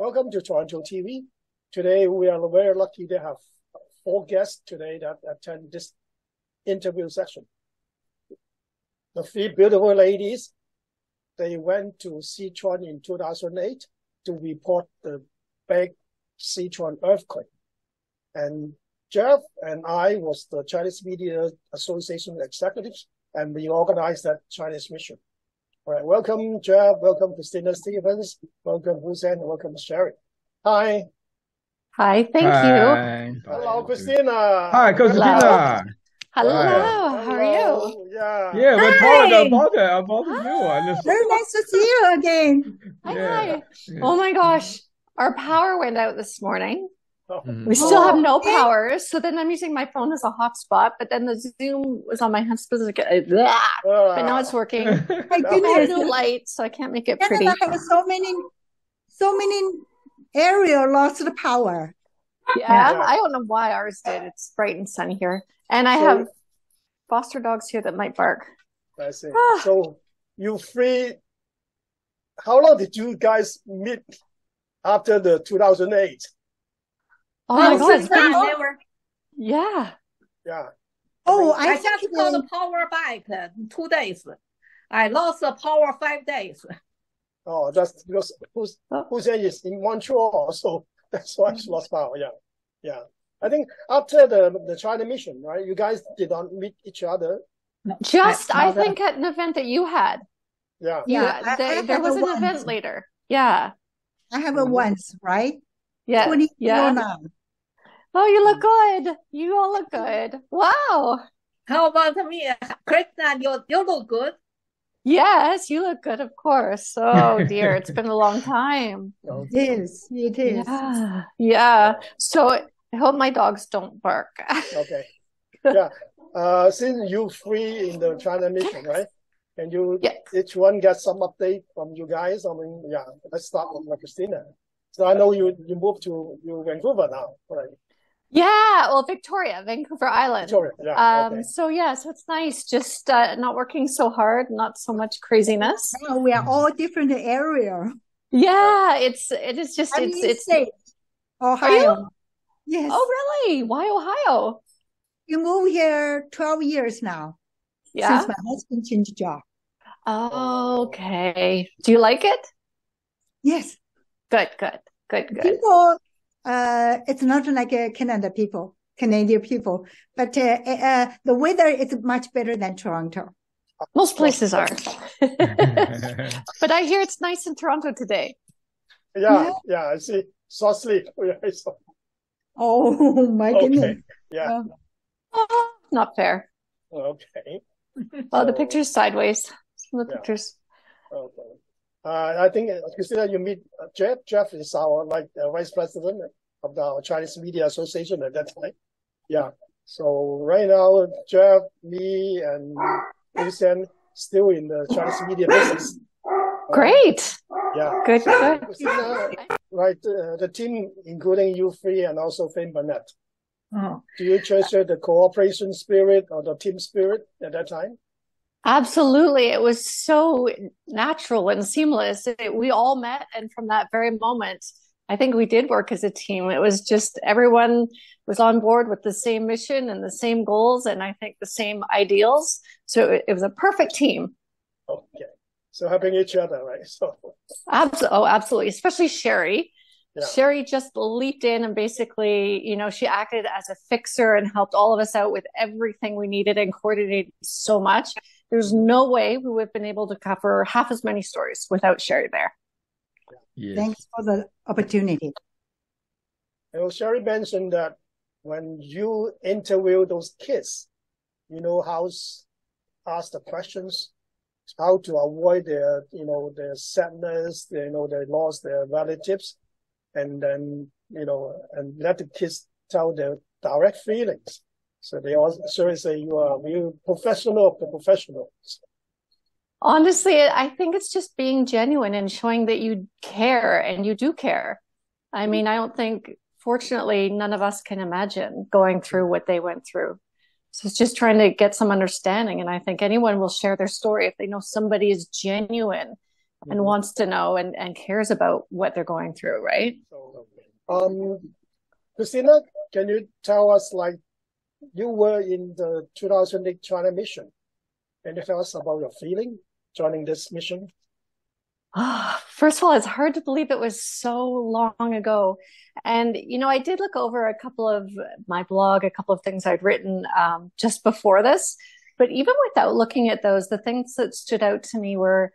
Welcome to Toronto TV. Today we are very lucky to have 4 guests today that attend this interview session. The 3 beautiful ladies, they went to Sichuan in 2008 to report the big Sichuan earthquake. And Jeff and I was the Chinese Media Association executives, and we organized that Chinese mission. All right, welcome, Jeff. Welcome, Christina Stevens. Welcome, Hussein. Welcome, Sherry. Hi. Hi, thank you. Hello, Christina. Hi, Christina. Hello. Hi. How are you? Yeah, we're talking about you. Very nice to see you again. Hi. Oh my gosh. Our power went out this morning. We Oh. still have no power. So then I'm using my phone as a hotspot, but then the Zoom was on my husband's, but now it's working. My I have goodness, no light, so I can't make it pretty. Canada has so many area lost the power. Yeah, Yeah. I don't know why ours did. It's bright and sunny here. And I have foster dogs here that might bark. I see. So you 3, how long did you guys meet after the 2008? Oh my God. since then, they were. Yeah. Yeah. Oh, I I just think got the power back in 2 days. I lost the power 5 days. Oh, that's because Hussein is in Montreal, so that's why she lost power. Yeah. I think after the China mission, right? You guys did not meet each other. I think at an event that you had. Yeah. Yeah, I There have was a an once. event later. Yeah. I have a once, right? Yeah. 20 Yeah. now. Oh, you look good. You all look good. Wow. How about me? Krishna, you look good. Yes, you look good, of course. Oh dear, it's been a long time. It is. Yeah. Yeah. So I hope my dogs don't bark. Okay. Yeah. Since you 3 in the China mission, right? Can you each one get some update from you guys? I mean, yeah. Let's start with Christina. So I know you moved to Vancouver now, right? Yeah, well, Vancouver Island. Victoria. Yeah. Okay. So it's nice, just not working so hard, not so much craziness. Now we are all different area. Yeah, it is just I'm in it's state, Ohio. Are you? Yes. Oh, really? Why Ohio? You moved here 12 years now. Yeah. Since my husband changed job. Oh, okay. Do you like it? Yes. Good. People, it's not like Canadian people, but the weather is much better than Toronto. Most places are. But I hear it's nice in Toronto today. Yeah. I see. So sleep. Oh my goodness. Okay. Yeah. Oh, not fair. Okay. Oh, the picture's sideways. Some of the pictures. Okay. I think, Christina, you meet Jeff. Jeff is our vice president of the Chinese Media Association at that time. Yeah. So right now, Jeff, me, and Hussein still in the Chinese media business. Great. Yeah. Good. Christina, right, the team, including you 3 and also Finn Burnett. Do you treasure the cooperation spirit or the team spirit at that time? Absolutely. It was so natural and seamless. We all met, and from that very moment, I think we did work as a team. It was just everyone was on board with the same mission and the same goals, and I think the same ideals. So it was a perfect team. Okay. So helping each other, right? So absolutely. Especially Sherry. Yeah. Sherry just leaped in and basically, she acted as a fixer and helped all of us out with everything we needed and coordinated so much. There's no way we would have been able to cover half as many stories without Sherry there. Yes. Thanks for the opportunity. Sherry mentioned that when you interview those kids, how to ask the questions, how to avoid their sadness, they lost their relatives, and then, and let the kids tell their direct feelings. So they also say you are real professional of the professionals. Honestly, I think it's just being genuine and showing that you care, and you do care. I mean, I don't think, fortunately, none of us can imagine going through what they went through. So it's just trying to get some understanding. And I think anyone will share their story if they know somebody is genuine and wants to know and cares about what they're going through, right? Christina, can you tell us, like, you were in the 2008 China mission. Can you tell us about your feeling joining this mission? First of all, it's hard to believe it was so long ago. And, I did look over a couple of my blog, a couple of things I'd written just before this. But even without looking at those, the things that stood out to me were,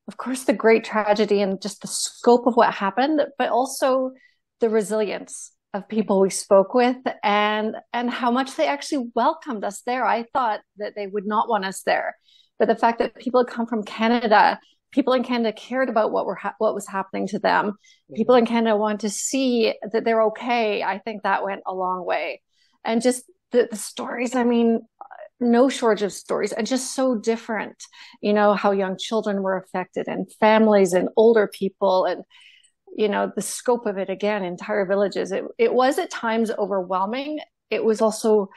of course, the great tragedy and just the scope of what happened, but also the resilience of people we spoke with and how much they actually welcomed us there. I thought that they would not want us there. But the fact that people had come from Canada, people in Canada cared about what was happening to them. People in Canada wanted to see that they're okay. I think that went a long way. And just the stories, I mean, no shortage of stories, and just so different, how young children were affected and families and older people and, the scope of it, again, entire villages. It was at times overwhelming. It was also,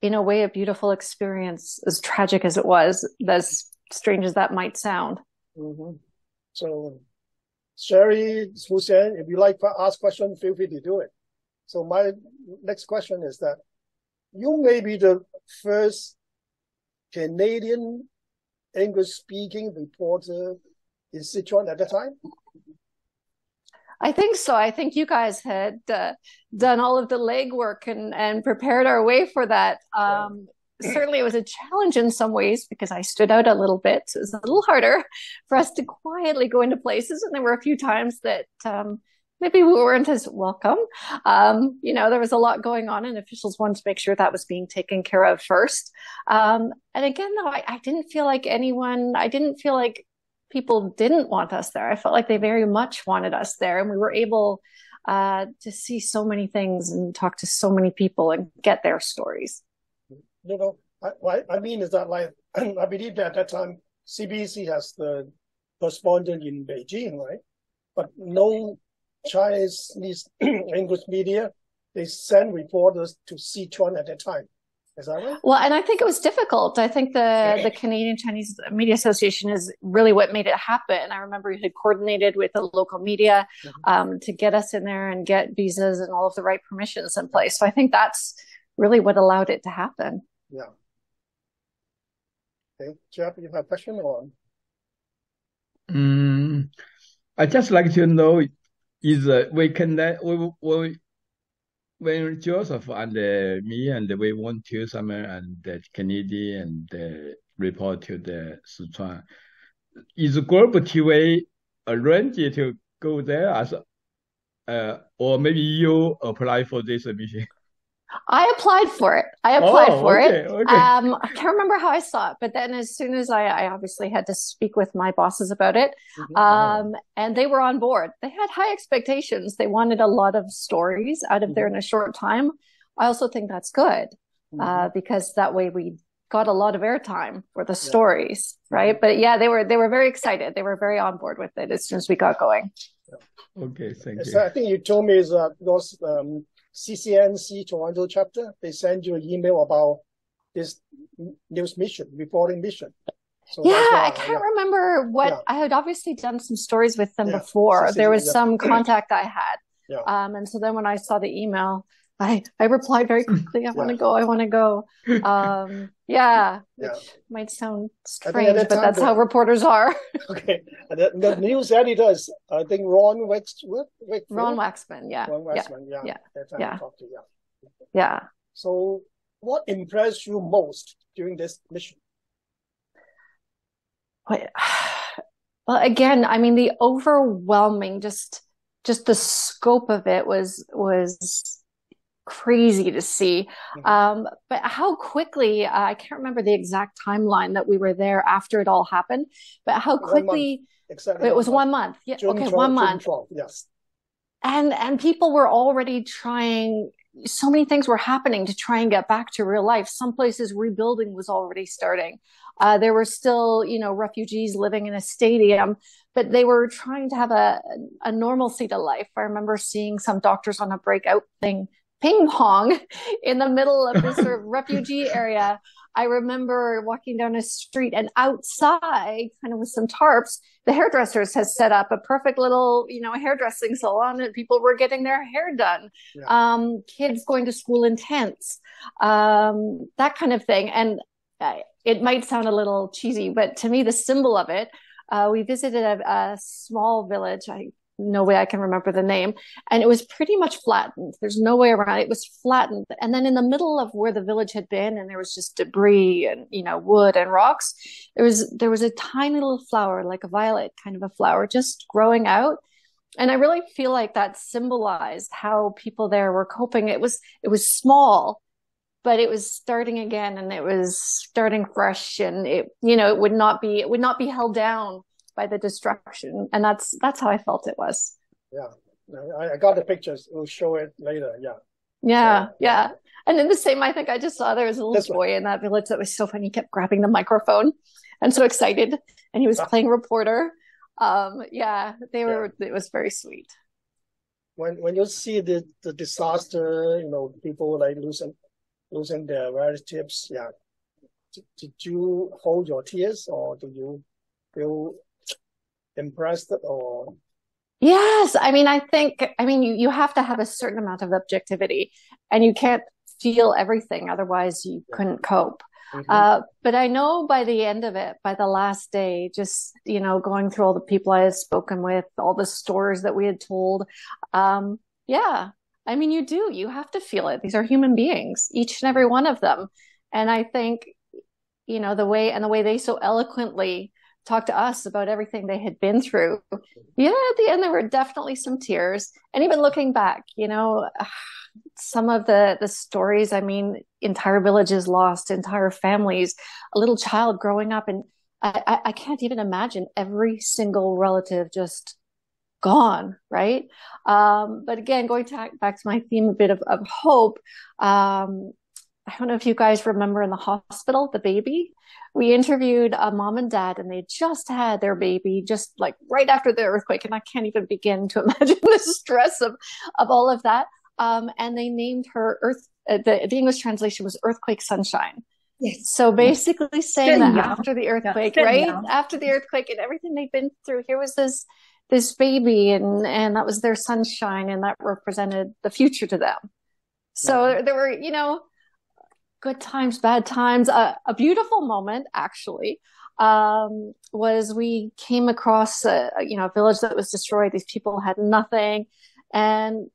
in a way, a beautiful experience, as tragic as it was, as strange as that might sound. So, Sherry, Hussein, if you like to ask questions, feel free to do it. So my next question is that you may be the first Canadian English-speaking reporter in Sichuan at the time? I think so. I think you guys had done all of the legwork and prepared our way for that. Certainly it was a challenge in some ways because I stood out a little bit. So it was a little harder for us to quietly go into places. And there were a few times that maybe we weren't as welcome. There was a lot going on and officials wanted to make sure that was being taken care of first. And again, though, I didn't feel like people didn't want us there. I felt like they very much wanted us there. And we were able to see so many things and talk to so many people and get their stories. I mean, is that like, I believe that at that time, CBC has the correspondent in Beijing, right? But no Chinese English media, they send reporters to Sichuan at that time. Is that right? Well, and I think it was difficult. I think the Canadian Chinese Media Association is really what made it happen. I remember you had coordinated with the local media to get us in there and get visas and all of the right permissions in place. So I think that's really what allowed it to happen. Yeah. Okay, Jeff, you have a question on? I just like to know when Joseph and me and we went to somewhere and the Canadian and report to the Sichuan, is Global TV arranged to go there as or maybe you apply for this mission? I applied for it. Okay. I can't remember how I saw it, but then as soon as I obviously had to speak with my bosses about it, and they were on board. They had high expectations. They wanted a lot of stories out of there in a short time. I also think that's good because that way we got a lot of airtime for the stories, right? But yeah, they were very excited. They were very on board with it as soon as we got going. Okay, thank you. So I think you told me is those CCNC Toronto chapter, they send you an email about this news mission, reporting mission. So yeah, I can't remember what I had obviously done some stories with them before. There was some contact I had. And so then when I saw the email, I replied very quickly, I want to go. Which might sound strange, but that's how reporters are. Okay. And the news editor is, I think, Ron Waxman. Ron Waxman, Ron Waxman, yeah. So what impressed you most during this mission? Well, again, I mean, the overwhelming, just the scope of it was crazy to see. But how quickly, I can't remember the exact timeline that we were there after it all happened, but how quickly it was 1 month. Yeah. June okay. 12, 1 month. June 12, yes. And people were already trying, so many things were happening to try and get back to real life. Some places rebuilding was already starting. There were still, refugees living in a stadium, but they were trying to have a normalcy to life. I remember seeing some doctors on a breakout thing, ping pong in the middle of this sort of refugee area. I remember walking down a street and outside, kind of with some tarps, the hairdressers had set up a perfect little, hairdressing salon and people were getting their hair done. Yeah. Kids going to school in tents, that kind of thing. And it might sound a little cheesy, but to me, the symbol of it, we visited a small village. No way I can remember the name. And it was pretty much flattened. There's no way around it. It was flattened. And then in the middle of where the village had been, and there was just debris and, wood and rocks, there was a tiny little flower, like a violet kind of a flower, just growing out. And I really feel like that symbolized how people there were coping. It was small, but it was starting again, and it was starting fresh, and it would not be held down by the destruction. And that's how I felt it was. Yeah. I got the pictures. We'll show it later. Yeah. Yeah. So, yeah. And then the same, I think I just saw there was a little boy in that village that was so funny. He kept grabbing the microphone and so excited, and he was playing reporter. It was very sweet. When you see the disaster, people like losing their relatives. Yeah. Did you hold your tears, or do you feel impressed? Or yes, you have to have a certain amount of objectivity, and you can't feel everything, otherwise you couldn't cope. Mm-hmm. But I know by the end of it, by the last day, just going through all the people I had spoken with, all the stories that we had told, you have to feel it. These are human beings, each and every one of them. And I think the way they so eloquently talked to us about everything they had been through. Yeah, at the end, there were definitely some tears. And even looking back, some of the stories, entire villages lost, entire families, a little child growing up. And I can't even imagine every single relative just gone, right? But again, going back to my theme, a bit of hope. I don't know if you guys remember in the hospital, the baby. We interviewed a mom and dad, and they just had their baby just like right after the earthquake. And I can't even begin to imagine the stress of all of that. And they named her the English translation was Earthquake Sunshine. Yes. So basically saying that after the earthquake, right? After the earthquake and everything they've been through, here was this baby, and that was their sunshine, and that represented the future to them. So there were, good times, bad times. A beautiful moment, actually, was we came across a village that was destroyed. These people had nothing. And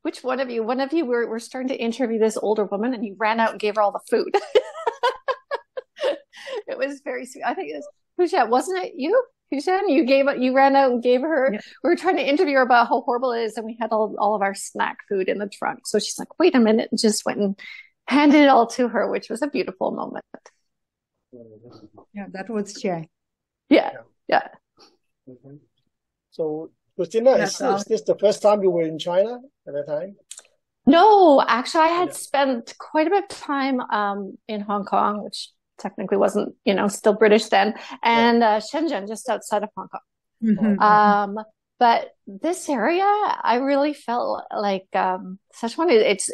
which one of you were starting to interview this older woman, and you ran out and gave her all the food. It was very sweet. I think it was Hushan, wasn't it you? Hushan, you ran out and gave her. Yeah. We were trying to interview her about how horrible it is, and we had all of our snack food in the trunk. So she's like, "Wait a minute," and just went and handed it all to her, which was a beautiful moment. Yeah, that was Jay. Yeah. Mm-hmm. So, Christina, is this the first time you were in China at that time? No, actually, I had spent quite a bit of time in Hong Kong, which technically wasn't, still British then, and Shenzhen, just outside of Hong Kong. Mm-hmm. But this area, I really felt like Sichuan. It's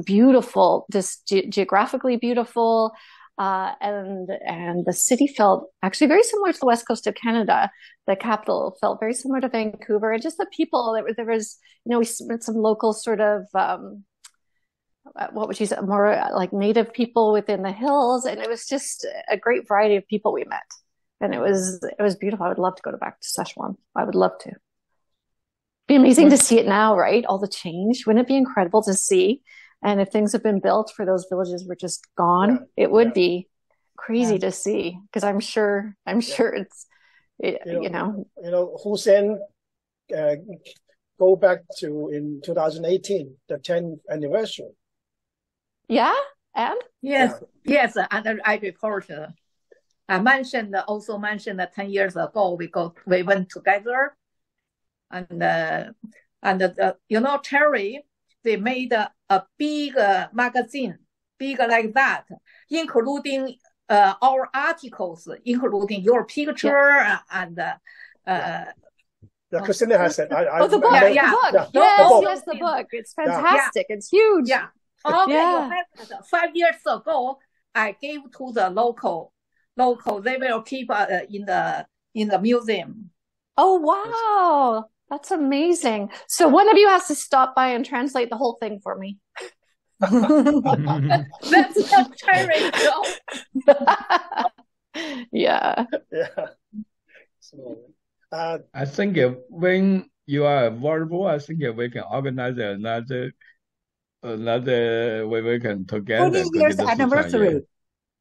beautiful, just geographically beautiful, and the city felt actually very similar to the west coast of Canada. The capital felt very similar to Vancouver, and just the people. There was, we met some local sort of what would you say, more like native people within the hills, and it was just a great variety of people we met, and it was beautiful. I would love to go back to Sichuan. I would love to. Be amazing to see it now, right? All the change. Wouldn't it be incredible to see? And if things have been built for those villages were just gone, it would be crazy to see. Because I'm sure it's, Hussein go back to in 2018, the 10th anniversary. Yeah, and yes, and I report. I also mentioned that 10 years ago we went together. And Terry, they made a big magazine, big like that, including our articles, including your picture and. Christina has it. The book. The book. It's fantastic. It's huge. Yeah. Okay, you have 5 years ago, I gave to the local. They will keep in the museum. Oh, wow. That's amazing. So one of you has to stop by and translate the whole thing for me. That's a challenge. Yeah. Yeah. So, I think when you are available, I think we can organize another where we can together 20 go years to the Sichuan. anniversary.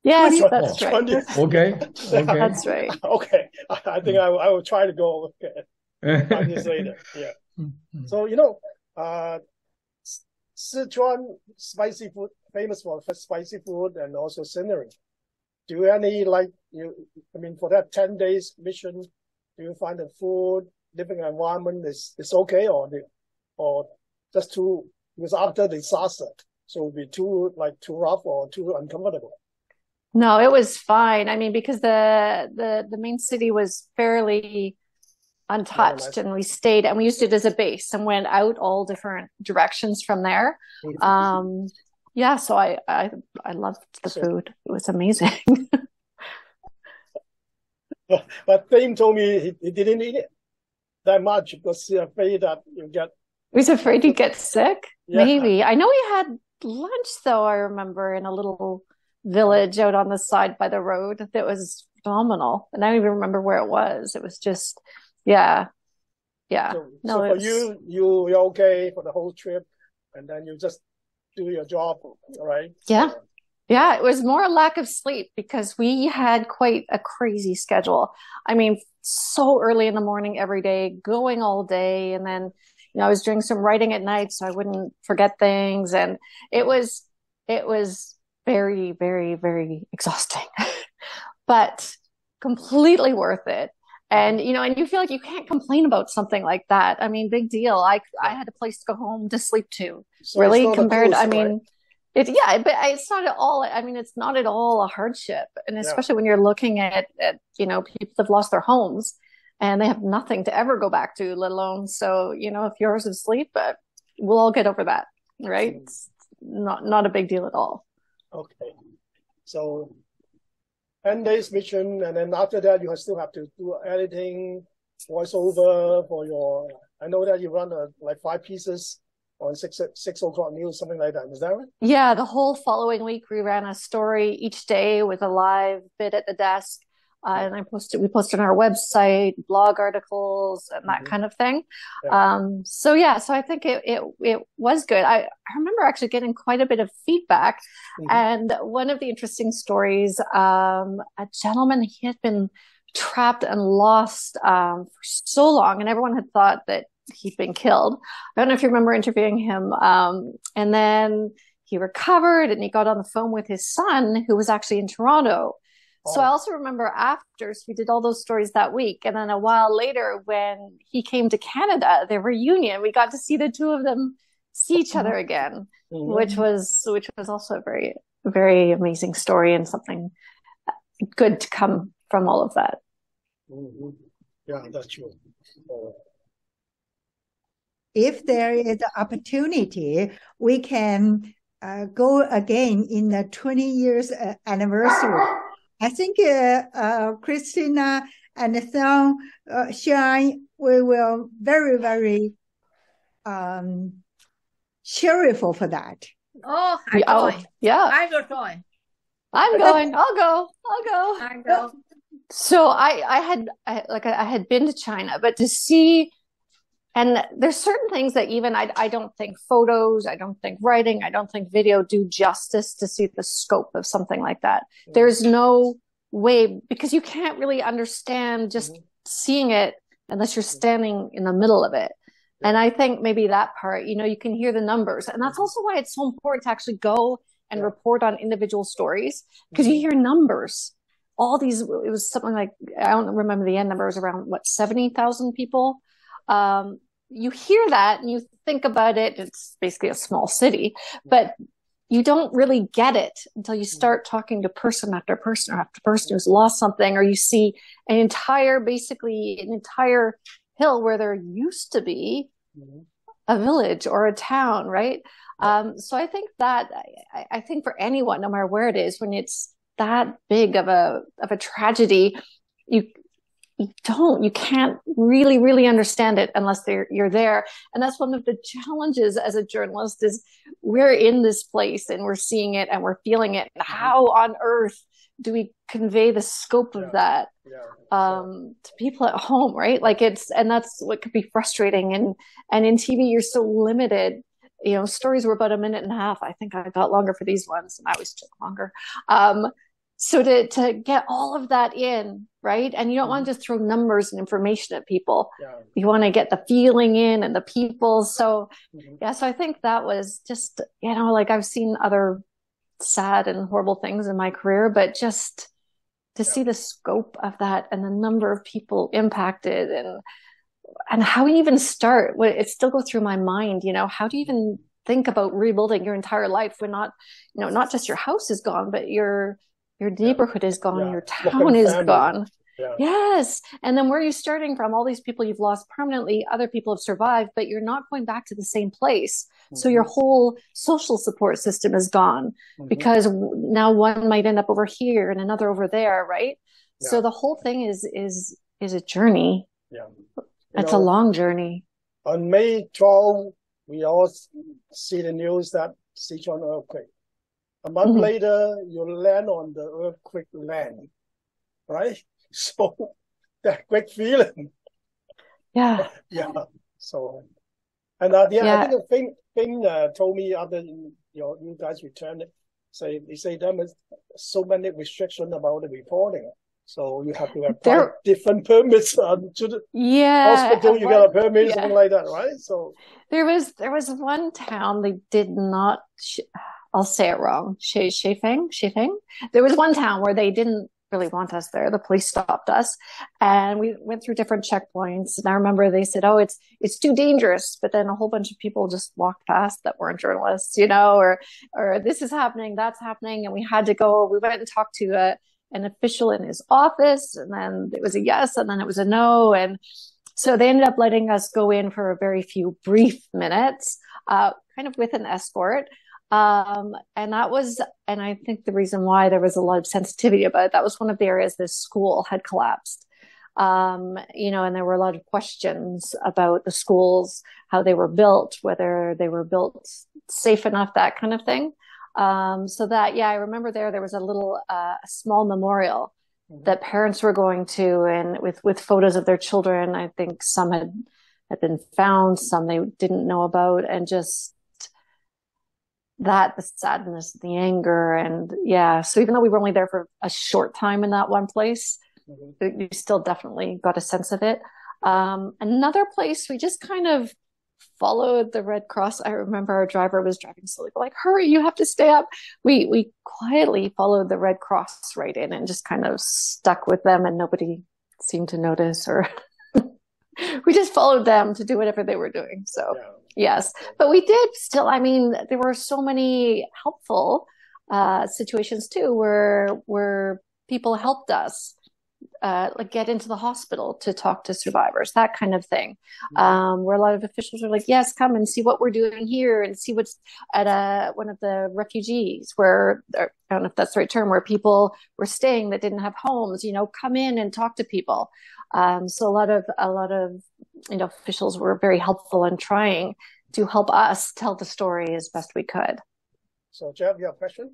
Yes, 20 that's right. 20. Okay. That's right. Okay. I think I will try to go 5 years later. Yeah. So, Sichuan spicy food, famous for spicy food and also scenery. Do you for that 10 days mission, do you find the food, living environment is okay or just because after the disaster, so it would be too rough or too uncomfortable? No, it was fine. I mean, because the main city was fairly untouched, and we stayed and we used it as a base and went out all different directions from there. Yeah, so I loved the food. It was amazing. But Dame told me he didn't eat it that much because he's afraid that you get. He was afraid he'd get sick. Yeah. Maybe. I know he had lunch though, I remember, in a little village out on the side by the road that was phenomenal. And I don't even remember where it was. It was just, yeah. So for you're okay for the whole trip, and then you just do your job, right? Yeah. Yeah, it was more a lack of sleep because we had quite a crazy schedule. I mean, so early in the morning every day, going all day. And then, I was doing some writing at night so I wouldn't forget things. And it was very, very, very exhausting, but completely worth it. And, and you feel like you can't complain about something like that. I mean, big deal. I had a place to go home to sleep to. So really, it's compared, cruise, I mean, right? but it's not at all. I mean, it's not at all a hardship. And especially when you're looking at people have lost their homes and they have nothing to ever go back to, let alone. So, if yours is sleep, but we'll all get over that, right? It's not a big deal at all. Okay. So 10 days mission, and then after that, you still have to do editing, voiceover for I know that you run 5 pieces on 6 o'clock news, something like that. Is that right? Yeah, the whole following week we ran a story each day with a live bit at the desk, and we posted on our website, blog articles, and that kind of thing. Yeah. So I think it was good. I remember actually getting quite a bit of feedback, and one of the interesting stories, a gentleman, he had been trapped and lost for so long, and everyone had thought that he'd been killed. I don't know if you remember interviewing him. And then he recovered and he got on the phone with his son, who was actually in Toronto. So I also remember after, so we did all those stories that week. And then a while later, when he came to Canada, their reunion, we got to see the two of them see each other again, which was also a very, very amazing story and something good to come from all of that. Yeah, that's true. If there is an opportunity, we can go again in the 20 years anniversary. I think Christina and Sean, we will very, very cheerful for that. Oh, I'm going. Yeah. I will join. I'm going. I'll go. I go. So I had been to China, but to see. And there's certain things that even I don't think photos, I don't think writing, I don't think video do justice to see the scope of something like that. There's no way, because you can't really understand just seeing it unless you're standing in the middle of it. And I think maybe that part, you can hear the numbers. And that's also why it's so important to actually go and report on individual stories, because you hear numbers. All these, it was something like, I don't remember the end numbers, around 70,000 people. You hear that and you think about it, it's basically a small city, but you don't really get it until you start talking to person after person who's lost something, or you see an entire hill where there used to be a village or a town, right? So I think that I think for anyone, no matter where it is, when it's that big of a tragedy, you you can't really understand it unless you're there. And that's one of the challenges as a journalist is we're in this place and we're seeing it and we're feeling it. How on earth do we convey the scope of that to people at home, right? Like and that's what could be frustrating. And in TV, you're so limited. You know, stories were about a minute and a half. I think I got longer for these ones, and I always took longer. So to get all of that in, right? And you don't want to just throw numbers and information at people. You want to get the feeling in and the people. So so I think that was just, you know, like I've seen other sad and horrible things in my career, but just to see the scope of that and the number of people impacted and how you even start, it still goes through my mind, you know, how do you even think about rebuilding your entire life when not, you know, not just your house is gone, but your neighborhood is gone, your town is gone. Yes. And then where are you starting from? All these people you've lost permanently, other people have survived, but you're not going back to the same place. So your whole social support system is gone because now one might end up over here and another over there, right? So the whole thing is a journey. It's a long journey. On May 12, we all see the news that Sichuan earthquake. A month later, you land on the earthquake land, right? So that great feeling. Yeah. So, and I think the thing told me after you guys returned, they say there is so many restrictions about the reporting. So you have to have different permits to the hospital. You got a permit, something like that, right? So there was one town they did not. I'll say it wrong. Shifeng. There was one town where they didn't really want us there. The police stopped us, and we went through different checkpoints. And I remember they said, "Oh, it's too dangerous." But then a whole bunch of people just walked past that weren't journalists, you know, or this is happening, that's happening, and we had to go. We went and talked to an official in his office, and then it was a yes, and then it was a no, and so they ended up letting us go in for a very few brief minutes, kind of with an escort. And I think the reason why there was a lot of sensitivity about it, that was one of the areas this school had collapsed. You know, and there were a lot of questions about the schools, how they were built, whether they were built safe enough, that kind of thing. So that, I remember there was a little, small memorial that parents were going to, and with photos of their children. I think some had been found, some they didn't know about, and just the sadness, the anger, and so even though we were only there for a short time in that one place, you still definitely got a sense of it. Another place, we just kind of followed the Red Cross. I remember our driver was driving slowly, like, hurry, you have to stay up. We quietly followed the Red Cross right in and just kind of stuck with them, and nobody seemed to notice, or we just followed them to do whatever they were doing. So yes, but we did still, I mean, there were so many helpful situations too, where people helped us like get into the hospital to talk to survivors, that kind of thing. Where a lot of officials were like, yes, come and see what we're doing here, and see what's at one of the refugees, where, I don't know if that's the right term, where people were staying that didn't have homes, you know, come in and talk to people. So a lot of you know, officials were very helpful in trying to help us tell the story as best we could. So Jeff, you have a question?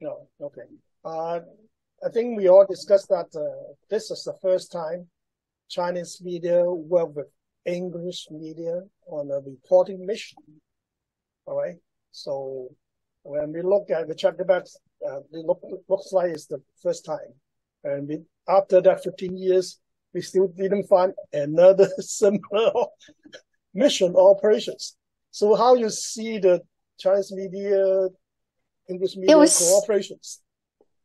No, okay. I think we all discussed that this is the first time Chinese media work with English media on a reporting mission. All right. So when we look at the chapter back, it looks like it's the first time. And after that 15 years, we still didn't find another similar mission operations. So how you see the Chinese media, English media cooperations?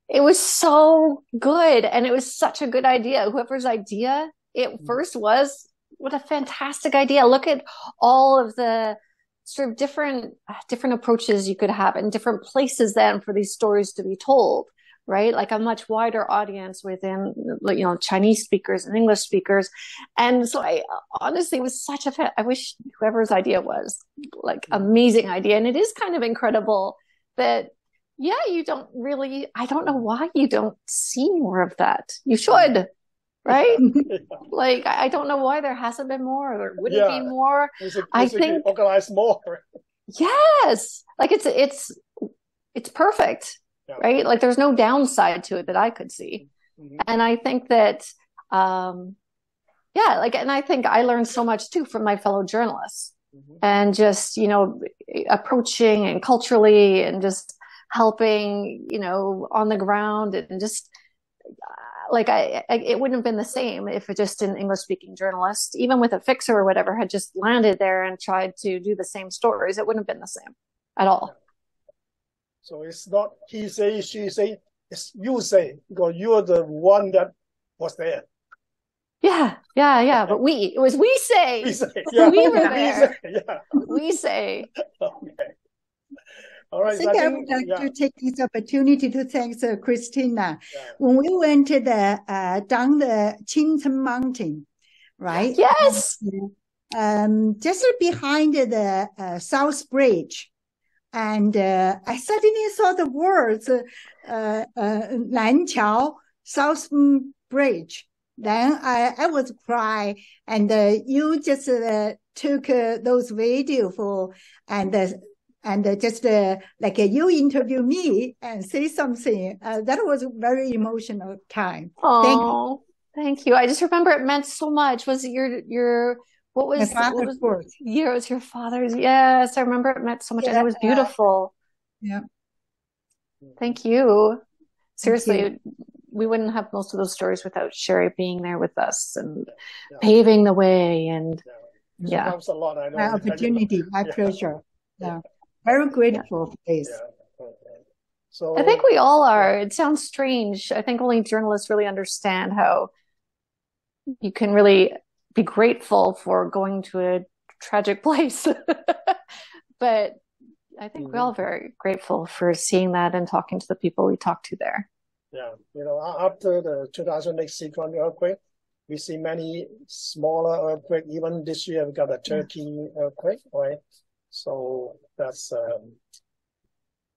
It was so good, and it was such a good idea. Whoever's idea it first was, what a fantastic idea. Look at all of the sort of different approaches you could have in different places then for these stories to be told, right? Like a much wider audience within, Chinese speakers and English speakers. And so I honestly was such I wish whoever's idea was like amazing idea. And it is kind of incredible that, yeah, I don't know why you don't see more of that. You should, right? Like, I don't know why there hasn't been more or there wouldn't be more. I think organize more. Yes. Like it's perfect. Yeah. Right? Like there's no downside to it that I could see. And I think that, and I think I learned so much too from my fellow journalists and just, approaching and culturally and just helping, on the ground and just like it wouldn't have been the same if it just an English speaking journalist, even with a fixer or whatever, had just landed there and tried to do the same stories. It wouldn't have been the same at all. So it's not he say, she say, it's you say, because you're the one that was there. Yeah. But it was we say. We say, yeah. We were there. We say. Okay. All right. I think I would like to take this opportunity to thank Christina. Yeah. When we went to down the Qingcheng Mountain, right? Yes. Just behind the South Bridge. And I suddenly saw the words Nanqiao South Bridge. Then I was crying, and you just took those video and just like you interview me and say something. That was a very emotional time. Oh, thank you. I just remember it meant so much. Was it your what was my father's words? Yeah, it was your father's. Yes, I remember it meant so much, and it was beautiful. Yeah. Thank you. Seriously, we wouldn't have most of those stories without Sherry being there with us and paving the way. And a lot, I know. My opportunity, my pleasure. Yeah. Very grateful for this. Yeah. So I think we all are. It sounds strange. I think only journalists really understand how you can really be grateful for going to a tragic place. But I think we're all very grateful for seeing that and talking to the people we talked to there. Yeah. After the 2008 Sichuan earthquake, we see many smaller earthquakes. Even this year, we got a Turkey earthquake, right? So that's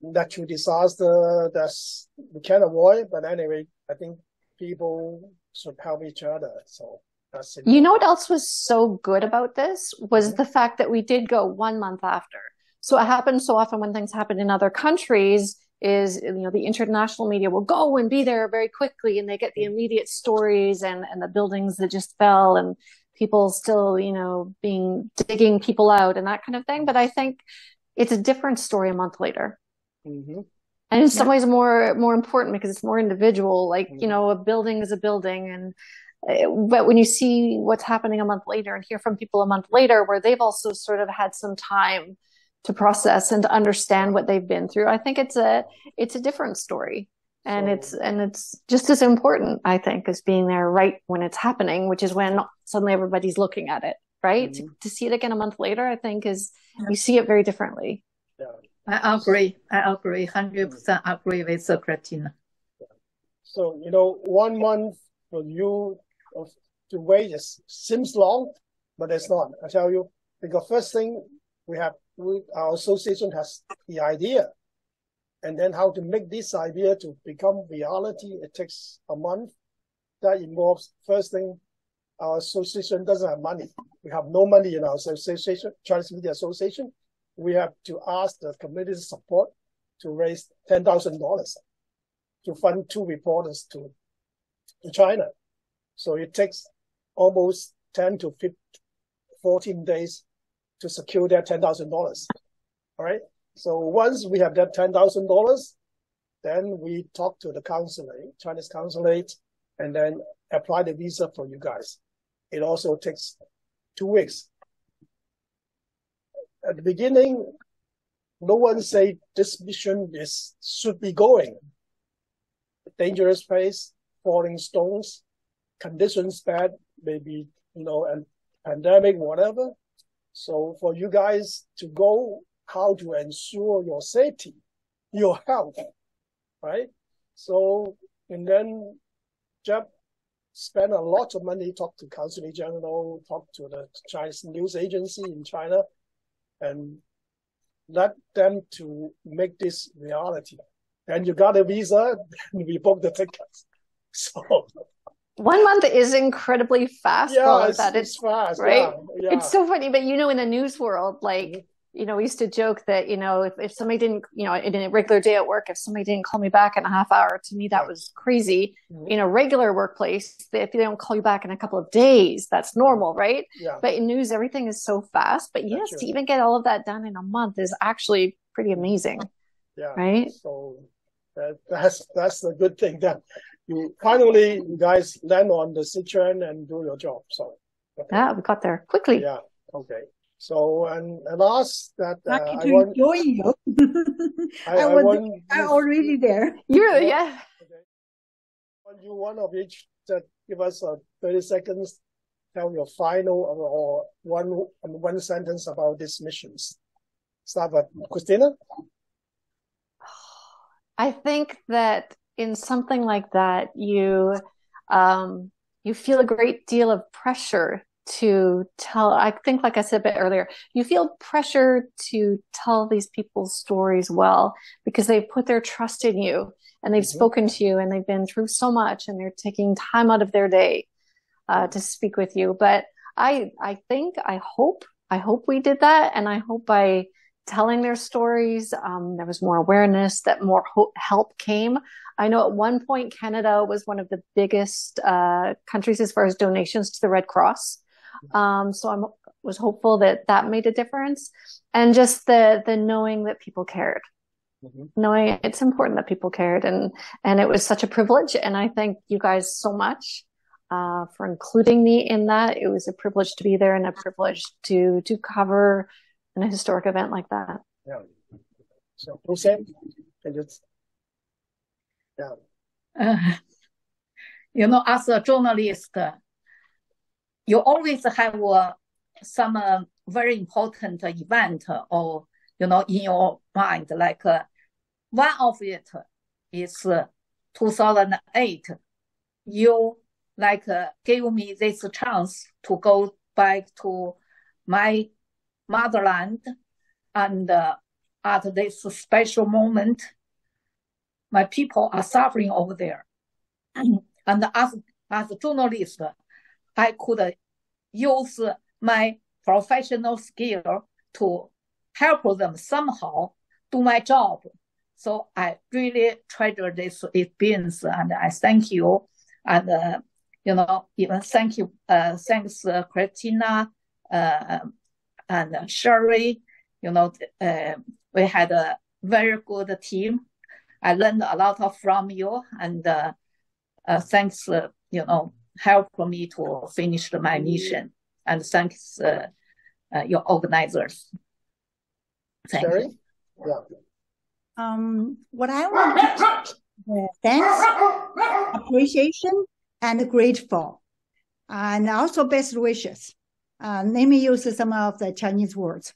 natural disaster that's we can't avoid. But anyway, I think people should help each other. So that's it. You know what else was so good about this was the fact that we did go 1 month after. So it happens so often when things happen in other countries is, the international media will go and be there very quickly and they get the immediate stories and the buildings that just fell and people still, digging people out and that kind of thing. But I think it's a different story a month later. And in some ways more important because it's more individual. Like, a building is a building. But when you see what's happening a month later and hear from people a month later where they've also sort of had some time to process and to understand what they've been through, I think it's a different story. And it's just as important, I think, as being there right when it's happening, which is when suddenly everybody's looking at it, right? To see it again a month later, I think you see it very differently. Yeah. I agree. 100% agree with Christina. So, 1 month for you to wait seems long, but it's not. I tell you, because first thing our association has the idea. And then how to make this idea to become reality, it takes a month. That involves, first thing, our association doesn't have money. We have no money in our association, Chinese Media Association. We have to ask the community support to raise $10,000 to fund 2 reporters to China. So it takes almost 10 to 14 days to secure that $10,000. All right. So once we have that $10,000, then we talk to the consulate, Chinese consulate, and then apply the visa for you guys. It also takes 2 weeks. At the beginning, no one say this mission should be going. Dangerous place, falling stones, conditions bad, maybe, and pandemic, whatever. So for you guys to go, how to ensure your safety, your health, right? So, and then Jeff spent a lot of money, talked to Consul General, talked to the Chinese news agency in China, and led them to make this reality. And you got a visa, and we booked the tickets. So 1 month is incredibly fast for all of that. It's fast, right? Yeah. It's so funny, but in the news world, like, we used to joke that, if somebody didn't, in a regular day at work, if somebody didn't call me back in a half hour, to me, that was crazy. In a regular workplace, if they don't call you back in a couple of days, that's normal, right? Yeah. But in news, everything is so fast. But yes, to even get all of that done in a month is actually pretty amazing. Yeah. Right? So that's the good thing, that you guys land on the Sichuan and do your job. So yeah, we got there quickly. Yeah. Okay. So and last that I want to join you. I'm already there. Okay. You one of each that give us 30 seconds. Tell your final or one sentence about these missions. Start with Christina. I think that in something like that, you feel a great deal of pressure to tell. I think, like I said a bit earlier, you feel pressure to tell these people's stories well, because they've put their trust in you and they've spoken to you and they've been through so much and they're taking time out of their day to speak with you. But I hope we did that. And I hope by telling their stories, there was more awareness, that more help came. I know at one point, Canada was one of the biggest countries as far as donations to the Red Cross. So I was hopeful that made a difference. And just the knowing that people cared. Knowing it's important that people cared. And it was such a privilege. And I thank you guys so much for including me in that. It was a privilege to be there and a privilege to cover a historic event like that. Yeah. So, Hussein, as a journalist, you always have some very important event or, in your mind. Like one of it is 2008. You gave me this chance to go back to my motherland, and at this special moment, my people are suffering over there. And as a journalist, I could use my professional skill to help them somehow do my job. So I really treasure this experience, and I thank you. And even thanks Christina and Sherry. We had a very good team. I learned a lot from you, and thanks, help me to finish my mission. And thanks your organizers. Thank you. Yeah. What I want to thanks, appreciation, and grateful, and also best wishes. Let me use some of the Chinese words.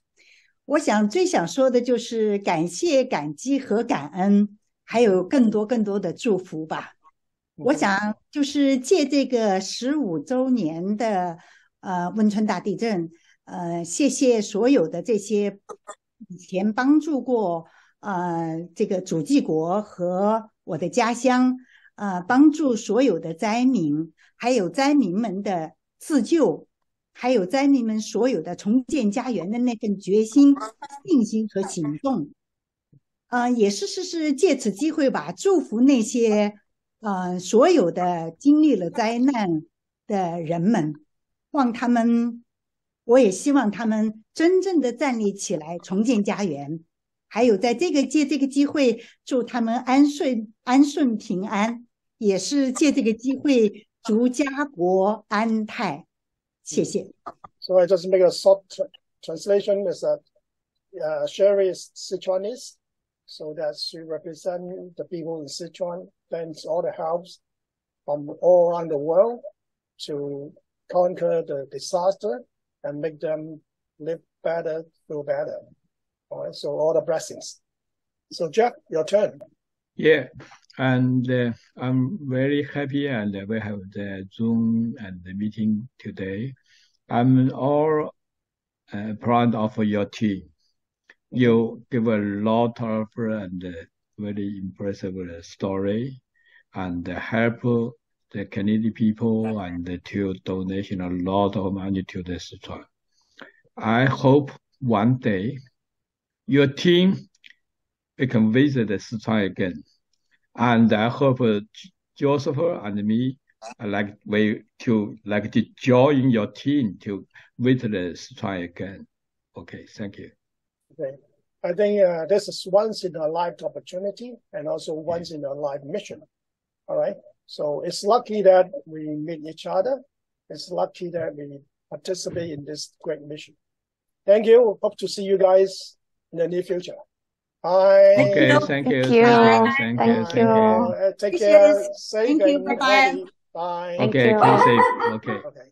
我最想说的就是感谢、感激和感恩，还有更多的祝福吧。我想就是借这个15周年的汶川大地震，谢谢所有的这些以前帮助过这个主祭国和我的家乡，帮助所有的灾民，还有灾民们的自救，还有灾民们所有的重建家园的那份决心、信心和行动。也是借此机会吧，祝福那些所有的经历了灾难的人们，我也希望他们真正的站立起来，重建家园。还有借这个机会，祝他们安顺平安，也是借这个机会祝家国安泰。谢谢。So I just make a short translation. Is that Sherry is Sichuanese, so that she represents the people in Sichuan. Thanks all the helps from all around the world to conquer the disaster and make them live better, feel better. All right, so all the blessings. So Jeff, your turn. Yeah, And I'm very happy, and we have the Zoom and the meeting today. I'm all proud of your team. You give a lot of and very impressive story, and help the Canadian people, and to donation a lot of money to the Sichuan. I hope one day your team can visit Sichuan again. And I hope Joseph and me like to join your team to visit Sichuan again. Okay, thank you. Okay. I think this is once in a life opportunity and also once in a life mission. All right. So it's lucky that we meet each other. It's lucky that we participate in this great mission. Thank you. Hope to see you guys in the near future. Bye. Okay, thank you. Thank you. Thank you. Thank you. Take care. Appreciate it. Safe Thank you. and Bye-bye. healthy. Bye. Thank Okay, you. keep safe. Okay. Okay.